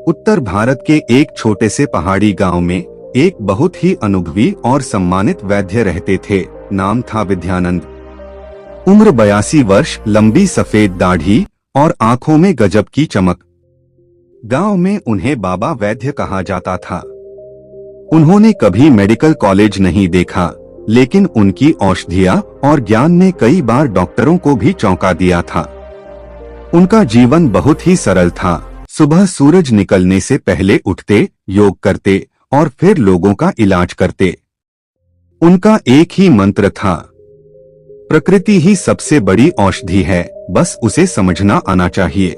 उत्तर भारत के एक छोटे से पहाड़ी गांव में एक बहुत ही अनुभवी और सम्मानित वैद्य रहते थे। नाम था विद्यानंद। उम्र 82 वर्ष, लंबी सफेद दाढ़ी और आंखों में गजब की चमक। गांव में उन्हें बाबा वैद्य कहा जाता था। उन्होंने कभी मेडिकल कॉलेज नहीं देखा, लेकिन उनकी औषधियां और ज्ञान ने कई बार डॉक्टरों को भी चौंका दिया था। उनका जीवन बहुत ही सरल था। सुबह सूरज निकलने से पहले उठते, योग करते और फिर लोगों का इलाज करते। उनका एक ही मंत्र था, प्रकृति ही सबसे बड़ी औषधि है, बस उसे समझना आना चाहिए।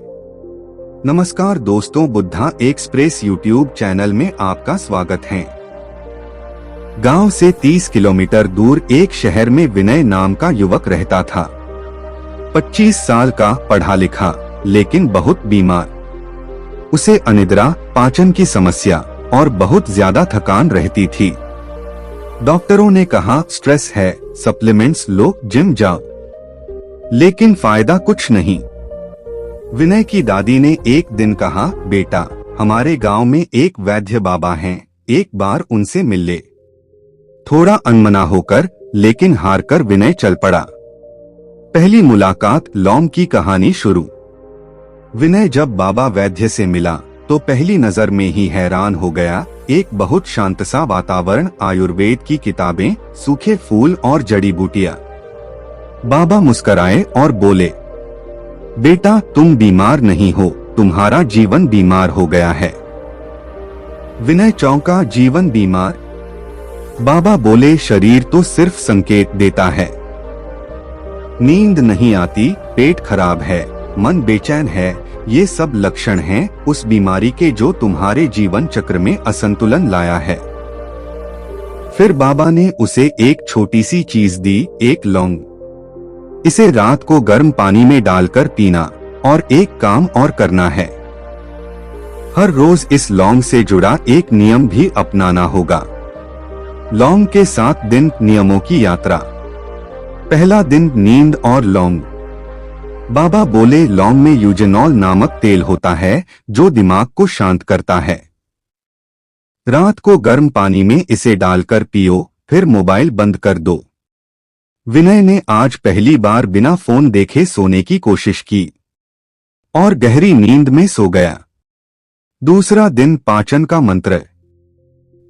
नमस्कार दोस्तों, बुद्धा एक्सप्रेस यूट्यूब चैनल में आपका स्वागत है। गांव से 30 किलोमीटर दूर एक शहर में विनय नाम का युवक रहता था। 25 साल का, पढ़ा लिखा, लेकिन बहुत बीमार। उसे अनिद्रा, पाचन की समस्या और बहुत ज्यादा थकान रहती थी। डॉक्टरों ने कहा स्ट्रेस है, सप्लीमेंट्स लो, जिम जाओ, लेकिन फायदा कुछ नहीं। विनय की दादी ने एक दिन कहा, बेटा, हमारे गांव में एक वैद्य बाबा हैं, एक बार उनसे मिल ले। थोड़ा अनमना होकर लेकिन हारकर विनय चल पड़ा। पहली मुलाकात, लौंग की कहानी शुरू। विनय जब बाबा वैद्य से मिला तो पहली नजर में ही हैरान हो गया। एक बहुत शांत सा वातावरण, आयुर्वेद की किताबें, सूखे फूल और जड़ी बूटियां। बाबा मुस्कराए और बोले, बेटा, तुम बीमार नहीं हो, तुम्हारा जीवन बीमार हो गया है। विनय चौंका, जीवन बीमार? बाबा बोले, शरीर तो सिर्फ संकेत देता है। नींद नहीं आती, पेट खराब है, मन बेचैन है, ये सब लक्षण हैं उस बीमारी के जो तुम्हारे जीवन चक्र में असंतुलन लाया है। फिर बाबा ने उसे एक छोटी सी चीज दी, एक लौंग। इसे रात को गर्म पानी में डालकर पीना और एक काम और करना है। हर रोज इस लौंग से जुड़ा एक नियम भी अपनाना होगा। लौंग के 7 दिन नियमों की यात्रा। पहला दिन, नींद और लौंग। बाबा बोले, लौंग में यूजेनॉल नामक तेल होता है जो दिमाग को शांत करता है। रात को गर्म पानी में इसे डालकर पियो, फिर मोबाइल बंद कर दो। विनय ने आज पहली बार बिना फोन देखे सोने की कोशिश की और गहरी नींद में सो गया। दूसरा दिन, पाचन का मंत्र।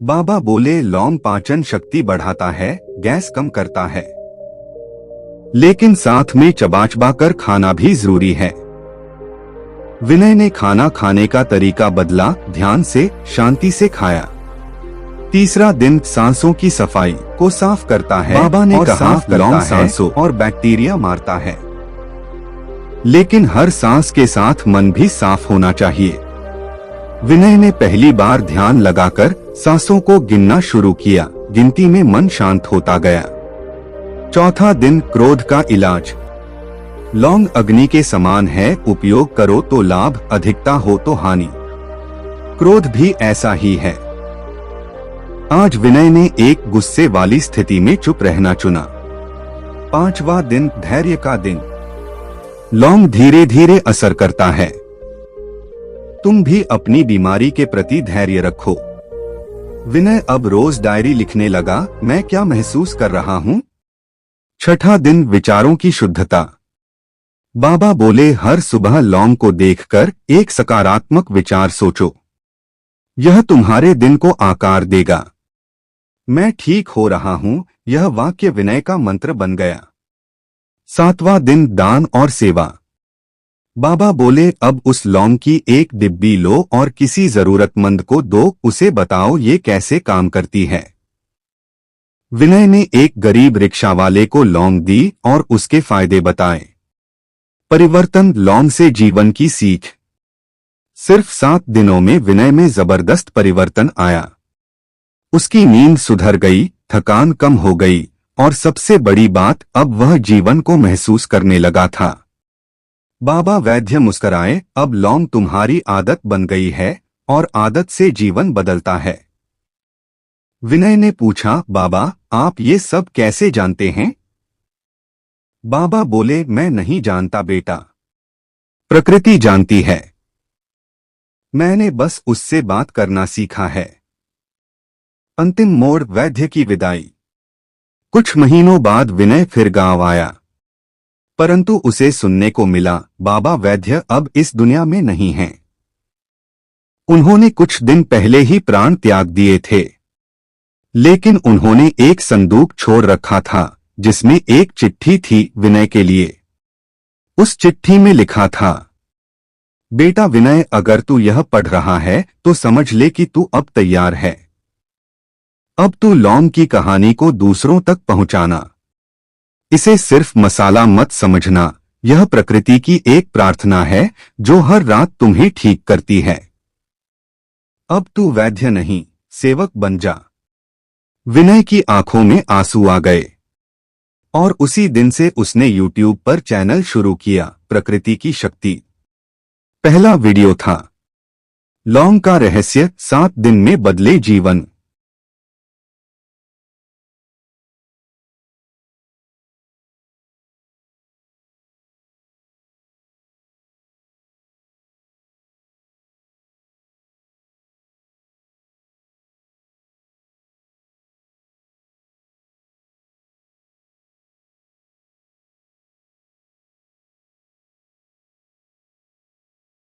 बाबा बोले, लौंग पाचन शक्ति बढ़ाता है, गैस कम करता है, लेकिन साथ में चबा कर खाना भी जरूरी है। विनय ने खाना खाने का तरीका बदला, ध्यान से, शांति से खाया। तीसरा दिन, सांसों की सफाई को साफ करता है। बाबा ने कहा, लौंग सांसों और बैक्टीरिया मारता है, लेकिन हर सांस के साथ मन भी साफ होना चाहिए। विनय ने पहली बार ध्यान लगाकर सांसों को गिनना शुरू किया। गिनती में मन शांत होता गया। चौथा दिन, क्रोध का इलाज। लौंग अग्नि के समान है, उपयोग करो तो लाभ, अधिकता हो तो हानि। क्रोध भी ऐसा ही है। आज विनय ने एक गुस्से वाली स्थिति में चुप रहना चुना। पांचवा दिन, धैर्य का दिन। लौंग धीरे धीरे असर करता है। तुम भी अपनी बीमारी के प्रति धैर्य रखो। विनय अब रोज डायरी लिखने लगा, मैं क्या महसूस कर रहा हूँ। छठा दिन, विचारों की शुद्धता। बाबा बोले, हर सुबह लौंग को देखकर एक सकारात्मक विचार सोचो, यह तुम्हारे दिन को आकार देगा। मैं ठीक हो रहा हूँ, यह वाक्य विनय का मंत्र बन गया। सातवां दिन, दान और सेवा। बाबा बोले, अब उस लौंग की एक डिब्बी लो और किसी जरूरतमंद को दो, उसे बताओ ये कैसे काम करती है। विनय ने एक गरीब रिक्शा वाले को लौंग दी और उसके फायदे बताए। परिवर्तन, लौंग से जीवन की सीख। सिर्फ 7 दिनों में विनय में जबरदस्त परिवर्तन आया। उसकी नींद सुधर गई, थकान कम हो गई और सबसे बड़ी बात, अब वह जीवन को महसूस करने लगा था। बाबा वैद्य मुस्कराए, अब लौंग तुम्हारी आदत बन गई है और आदत से जीवन बदलता है। विनय ने पूछा, बाबा, आप ये सब कैसे जानते हैं। बाबा बोले, मैं नहीं जानता बेटा, प्रकृति जानती है। मैंने बस उससे बात करना सीखा है। अंतिम मोड़, वैद्य की विदाई। कुछ महीनों बाद विनय फिर गांव आया, परंतु उसे सुनने को मिला बाबा वैद्य अब इस दुनिया में नहीं हैं। उन्होंने कुछ दिन पहले ही प्राण त्याग दिए थे। लेकिन उन्होंने एक संदूक छोड़ रखा था जिसमें एक चिट्ठी थी विनय के लिए। उस चिट्ठी में लिखा था, बेटा विनय, अगर तू यह पढ़ रहा है तो समझ ले कि तू अब तैयार है। अब तू लौंग की कहानी को दूसरों तक पहुंचाना। इसे सिर्फ मसाला मत समझना, यह प्रकृति की एक प्रार्थना है जो हर रात तुम्हें ठीक करती है। अब तू वैद्य नहीं, सेवक बन जा। विनय की आंखों में आंसू आ गए और उसी दिन से उसने YouTube पर चैनल शुरू किया, प्रकृति की शक्ति। पहला वीडियो था, लौंग का रहस्य, 7 दिन में बदले जीवन।